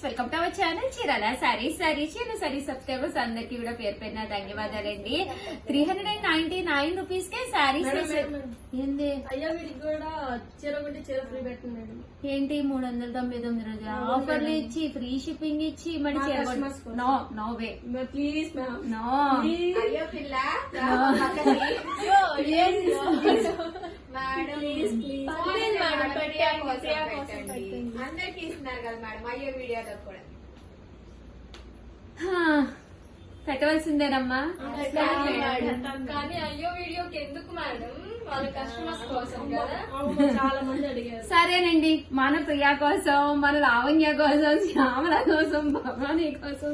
Welcome to our channel Chirala saris subscribers అందరికి కూడా పేరు పేరున ధన్యవాదాలండి. 399 రూపీస్ కే సారీస్ ఏంది అయ్యా వీడికి కూడా చీర కొంటే చీర ఫ్రీ పెట్టండి. ఏంటి 399 రోజు ఆఫర్లు ఇచ్చి ఫ్రీ షిప్పింగ్ ఇచ్చి మరి no no way please ma'am no అయ్యో పిల్ల అందరికి ఇస్తున్నారు కదా మేడం అయ్యో వీడియోలో కూడా పెట్టవలసిందేనమ్మా. కానీ అయ్యో వీడియోకి ఎందుకు మేడం? వాళ్ళ కస్టమర్స్ కోసం కదా, చాలా మంది అడిగారు. సరేనండి, మన ప్రియా కోసం, మన లావణ్య కోసం, శ్యామల కోసం, భవానీ కోసం,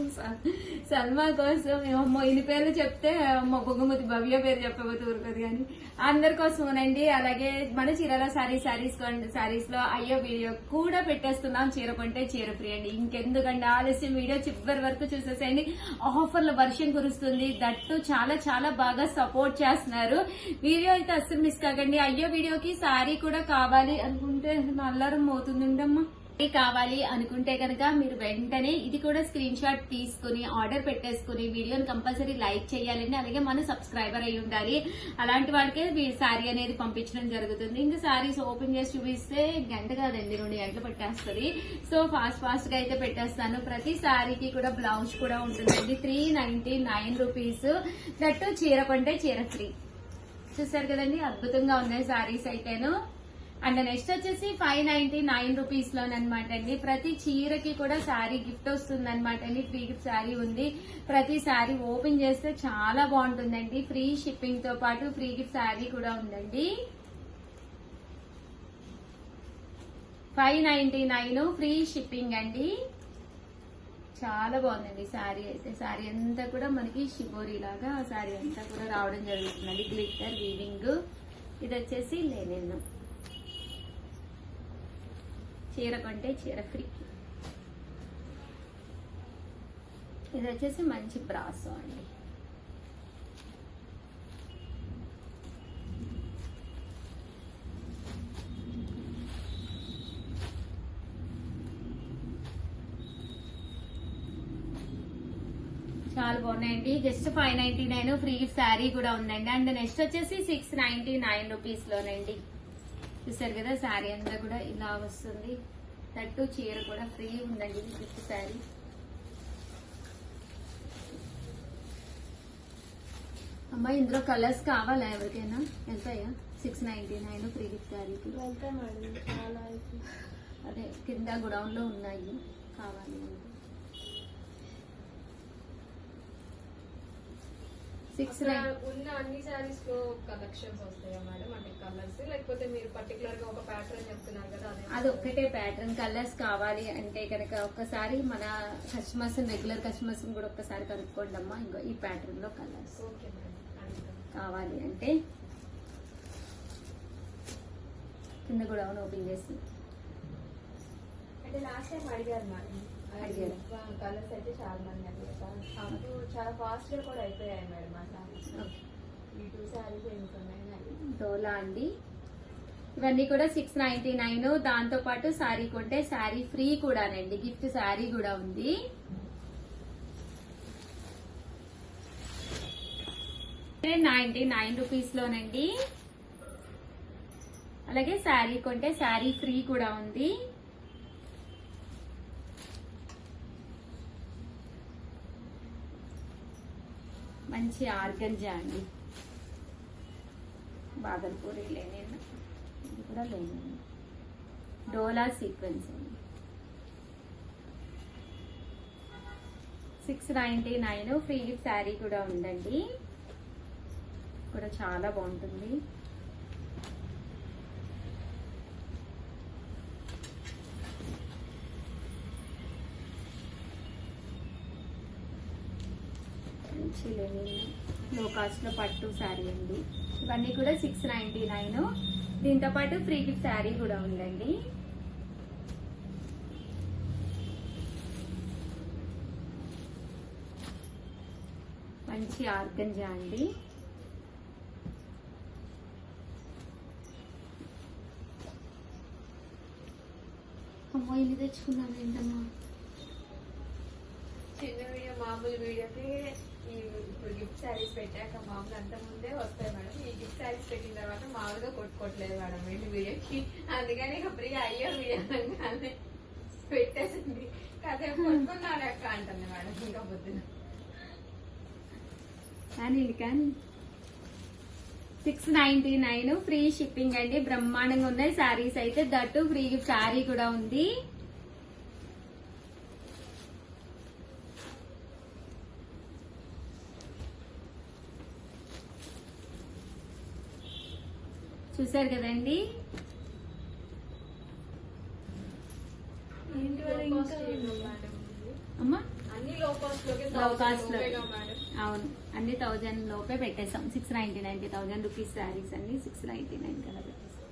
సల్మా కోసం, అమ్మో ఇన్ని పేర్లు చెప్తే అమ్మో బొగ్గమతి భవ్య పేరు చెప్పబోతూ ఊరుకదు కానీ అందరి కోసమేనండి. అలాగే మన చీరాల సారీస్ లో అయ్యో వీడియో కూడా పెట్టేస్తున్నాం. చీర కొంటే చీర ఫ్రీ అండి. ఇంకెందుకండి ఆలస్యం, వీడియో చివరి వరకు చూసేసేయండి. ఆఫర్ల వర్షం కురుస్తుంది, దట్టు చాలా చాలా బాగా సపోర్ట్ చేస్తున్నారు. వీడియో అయితే అస్సలు మిస్ కాకండి. అయ్యో వీడియోకి సారీ కూడా కావాలి అనుకుంటే నల్లరం అవుతుందండమ్మా. కావాలి అనుకుంటే కనుక మీరు వెంటనే ఇది కూడా స్క్రీన్ షాట్ తీసుకుని ఆర్డర్ పెట్టేసుకుని వీడియోని కంపల్సరీ లైక్ చేయాలండి. అలాగే మన సబ్స్క్రైబర్ అయి ఉండాలి. అలాంటి వాడికే సారీ అనేది పంపించడం జరుగుతుంది. ఇంకా సారీస్ ఓపెన్ చేసి చూపిస్తే గంట కాదండి 2 గంటలు పట్టేస్తుంది. సో ఫాస్ట్ గా అయితే పెట్టేస్తాను. ప్రతి సారీకి కూడా బ్లౌజ్ కూడా ఉంటుందండి. 399 రూపీస్. దట్టు చీర కొంటే చీర ఫ్రీ. చూసారు కదండి, అద్భుతంగా ఉన్నాయి సారీస్ అయితేను. అండ్ నెక్స్ట్ వచ్చేసి 599 రూపీస్ లోనమాట అండి. ప్రతి చీరకి కూడా శారీ గిఫ్ట్ వస్తుంది అనమాట అండి. ఫ్రీ గిఫ్ట్ శారీ ఉంది. ప్రతి శారీ ఓపెన్ చేస్తే చాలా బాగుంటుందండి. ఫ్రీ షిప్పింగ్ తో పాటు ఫ్రీ గిఫ్ట్ శారీ కూడా ఉందండి. 599 ఫ్రీ షిప్పింగ్ అండి. చాలా బాగుందండి శారీ అయితే. శారీ అంతా కూడా మనకి షిబోరీ లాగా శారీ అంతా కూడా రావడం జరుగుతుందండి. Glitter weaving. ఇది వచ్చేసి లెనిన్. చీర కొంటే చీర ఫ్రీ. ఇది వచ్చేసి మంచి బ్రాసో అండి. చాలా బాగున్నాయండి. జస్ట్ 599 ఫ్రీ గిఫ్ట్ శారీ కూడా ఉందండి. అండ్ నెక్స్ట్ వచ్చేసి 699 రూపీస్ లోనండి. చూసారు కదా, శారీ అంతా కూడా ఇలా వస్తుంది. తట్టు చీర కూడా ఫ్రీ ఉందండి. గిఫ్ట్ శారీ. అమ్మా ఇందులో కలర్స్ కావాలా ఎవరికైనా? ఎంతయ్యా? 699 ఫ్రీ గిఫ్ట్ శారీకి. అదే కింద గోడౌన్ లో ఉన్నాయి, కావాలి అంటే 699 ఉన్న అన్ని సారీస్ లో కలెక్షన్స్ వస్తాయా మేడం? అంటే కలర్స్, లేకపోతే మీరు పర్టికులర్ గా ఒక ప్యాటర్న్ చెప్తున్నారు కదా, అది ఒక్కటే ప్యాటర్న్. కలర్స్ కావాలి అంటే కనుక ఒక్కసారి మన కస్టమర్స్, రెగ్యులర్ కస్టమర్స్ కూడా ఒక్కసారి కనుక్కోండి అమ్మా. ఇంకో ఈ ప్యాటర్న్ లో కలర్స్ కావాలి అంటే కింద కూడా ఓపెన్ చేసి అంటే లాస్ట్ టైం అడిగారు మేడం. కలర్స్ అయితే చాలా మంది అడిగారు. చాలా ఫాస్ట్ గా కూడా అయిపోయాయి మేడం. అట్లా ఈ 2 సారీస్ ఎందుకున్నాయి డోలా అండి. ఇవన్నీ కూడా 699. దాంతో పాటు శారీ కొంటే శారీ ఫ్రీ కూడానండి. గిఫ్ట్ శారీ కూడా ఉంది. రూపీస్ లోనండి. అలాగే శారీ కొంటే శారీ ఫ్రీ కూడా ఉంది. మంచి ఆర్గంజా అండి. బాగల్పూరి లేనేనా, ఇది కూడా లేనేనా. డోలా సీక్వెన్స్ అండి. 699 ఫ్రీ గిఫ్ట్ శారీ కూడా ఉందండి. కూడా చాలా బాగుంటుంది. మంచి లెనిన్ లో కాస్ట్ లో పట్టు శారీ అండి. ఇవన్నీ కూడా 699. దీంతో పాటు ఫ్రీ గిఫ్ట్ శారీ కూడా ఉందండి. మంచి ఆర్గంజా అండి. అమ్మో ఇల్లు తెచ్చుకున్నాను ఏంటమ్మా. శారీస్ పెట్టాక మామూలు అంత ముందే వస్తాయి మేడం. ఈ గిఫ్ట్ శారీస్ పెట్టిన తర్వాత మామూలుగా కొట్టుకోవట్లేదు మేడం ఏంటి వీడియోకి. అందుకని ఇక ఫ్రీగా అయ్యో వీడియో అనగానే పెట్టేసింది. కాసేపు కొనుక్కున్నాడు అక్క అంటుంది మేడం ఇంకా పొద్దున. కానీ 699 ఫ్రీ షిప్పింగ్ అండి. బ్రహ్మాండంగా ఉన్నాయి శారీస్ అయితే. దట్టు ఫ్రీ గిఫ్ట్ శారీ కూడా ఉంది. చూసారు కదండి. అమ్మా అన్ని లో కాస్ట్ లోకి లో కాస్ట్ లో రూపాయగా మేడం. అవును, అన్ని 1000 లోపే పెట్టేసాం. 699 1000 రూపీస్ శారీస్ అన్ని 699 కదా పెట్టేసాం.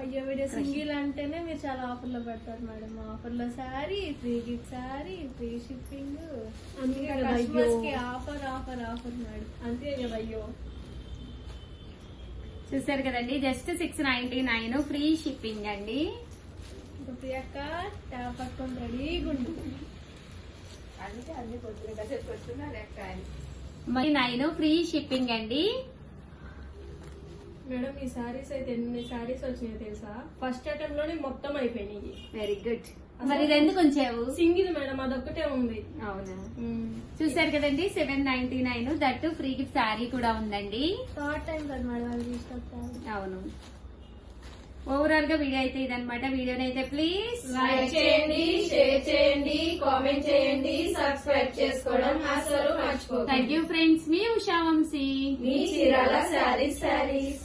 అయ్యో వీడియో సింగిల్ అంటేనే మీరు చాలా ఆఫర్లో పెడతారు మేడం. ఆఫర్లో sari, free gift sari, free shipping, అందుకే కదా కస్టమర్స్ కి అయ్యో. Offer offer offer madam. అంతే కదా అయ్యో. చూసారు కదండి, జస్ట్ 699 ఫ్రీ షిప్పింగ్ అండి. ఇంకా ప్రియాక ట్యాప్ పట్టుకొని రెడీగా ఉంటుంది. అందుకే అన్ని పొద్దున కాసేపు కొట్టుకున్నాడు అక్క అని. మరి 9 ఫ్రీ షిప్పింగ్ అండి. మేడం ఈ శారీస్ అయితే ఎన్ని శారీస్ వచ్చినాయి తెలుసా? ఫస్ట్ అటెంప్ట్ లోనే మొత్తం అయిపోయినాయి. Very good. మరి ఇది ఎందుకు ఉంచావు? సింగిల్ మేడం అదొక్కటే ఉంది. అవునా, చూసారు కదండి 799 దట్టు ఫ్రీ గిఫ్ట్ శారీ కూడా ఉందండి. థర్డ్ టైం కదా మేడం అది తీసుకొస్తారు. అవును, ఓవరాల్ గా వీడియో అయితే ఇదనమాట. వీడియోని అయితే ప్లీజ్ లైక్ చేయండి, షేర్ చేయండి, కామెంట్ చేయండి, సబ్స్క్రైబ్ చేసుకోవడం అసలు మర్చిపోకండి. Thank you friends. మీ ఉషా వంశీ, మీ Chirala sarees.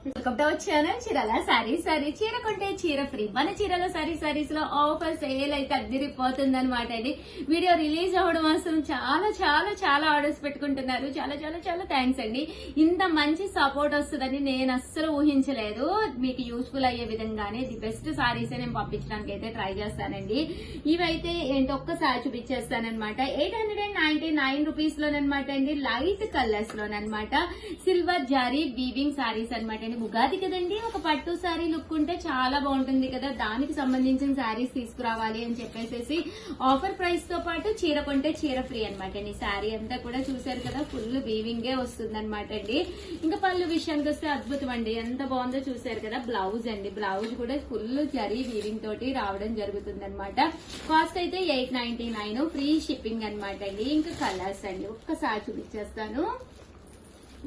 Welcome to our channel Chirala sarees. చీర కొంటే చీర ఫ్రీ. మన చీరాల శారీస్ లో ఆఫర్ సేల్ అయితే అద్దరిపోతుంది అనమాట అండి. వీడియో రిలీజ్ అవ్వడం మాత్రం చాలా చాలా చాలా ఆర్డర్స్ పెట్టుకుంటున్నారు. చాలా చాలా చాలా థ్యాంక్స్ అండి. ఇంత మంచి సపోర్ట్ వస్తుందని నేను అస్సలు ఊహించలేదు. మీకు యూస్ఫుల్ అయ్యే విధంగానే ది బెస్ట్ శారీస్ నేను పంపించడానికి అయితే ట్రై చేస్తానండి. ఇవైతే ఏంటో ఒక్కసారి చూపించేస్తానమాట. 899 రూపీస్ లోనమాట అండి. లైట్ కలర్స్ లోనమాట. సిల్వర్ జారీ వీవింగ్ శారీస్ అనమాట అండి. ఉగాది కదండి, ఒక పట్టు శారీ లుక్ ఉంటే చాలా బాగుంటుంది కదా. దానికి సంబంధించిన శారీస్ తీసుకురావాలి అని చెప్పేసి ఆఫర్ ప్రైస్ తో పాటు చీర కొంటే చీర ఫ్రీ అనమాట అండి. శారీ అంతా కూడా చూసారు కదా, ఫుల్ వీవింగే వస్తుంది అనమాట అండి. ఇంకా పళ్ళు విషయానికి వస్తే అద్భుతం అండి, ఎంత బాగుందో చూసారు కదా. బ్లౌజ్ అండి, బ్లౌజ్ కూడా ఫుల్ జరీ వీవింగ్ తోటి రావడం జరుగుతుంది అనమాట. కాస్ట్ అయితే 899 ఫ్రీ షిప్పింగ్ అనమాట అండి. ఇంకా కలర్స్ అండి ఒక్కసారి చూపించేస్తాను.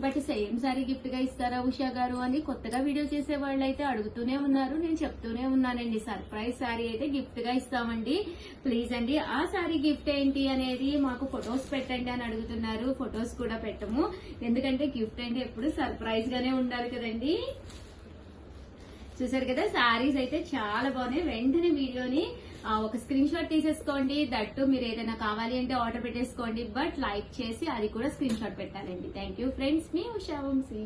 బట్ సేమ్ సారీ గిఫ్ట్ గా ఇస్తారా ఉషా గారు అని కొత్తగా వీడియో చేసే వాళ్ళు అయితే అడుగుతూనే ఉన్నారు. నేను చెప్తూనే ఉన్నానండి, సర్ప్రైజ్ సారీ అయితే గిఫ్ట్ గా ఇస్తామండి. ప్లీజ్ అండి, ఆ సారీ గిఫ్ట్ ఏంటి అనేది మాకు ఫొటోస్ పెట్టండి అని అడుగుతున్నారు. ఫొటోస్ కూడా పెట్టము, ఎందుకంటే గిఫ్ట్ అంటే ఎప్పుడు సర్ప్రైజ్ గానే ఉండాలి కదండి. చూసారు కదా, శారీస్ అయితే చాలా బాగున్నాయి. వెంటనే వీడియోని ఒక స్క్రీన్ షాట్ తీసేసుకోండి. దట్టు మీరు ఏదైనా కావాలి అంటే ఆర్డర్ పెట్టేసుకోండి. బట్ లైక్ చేసి అది కూడా స్క్రీన్ షాట్ పెట్టాలండి. Thank you friends. మీ ఉషా వంశీ.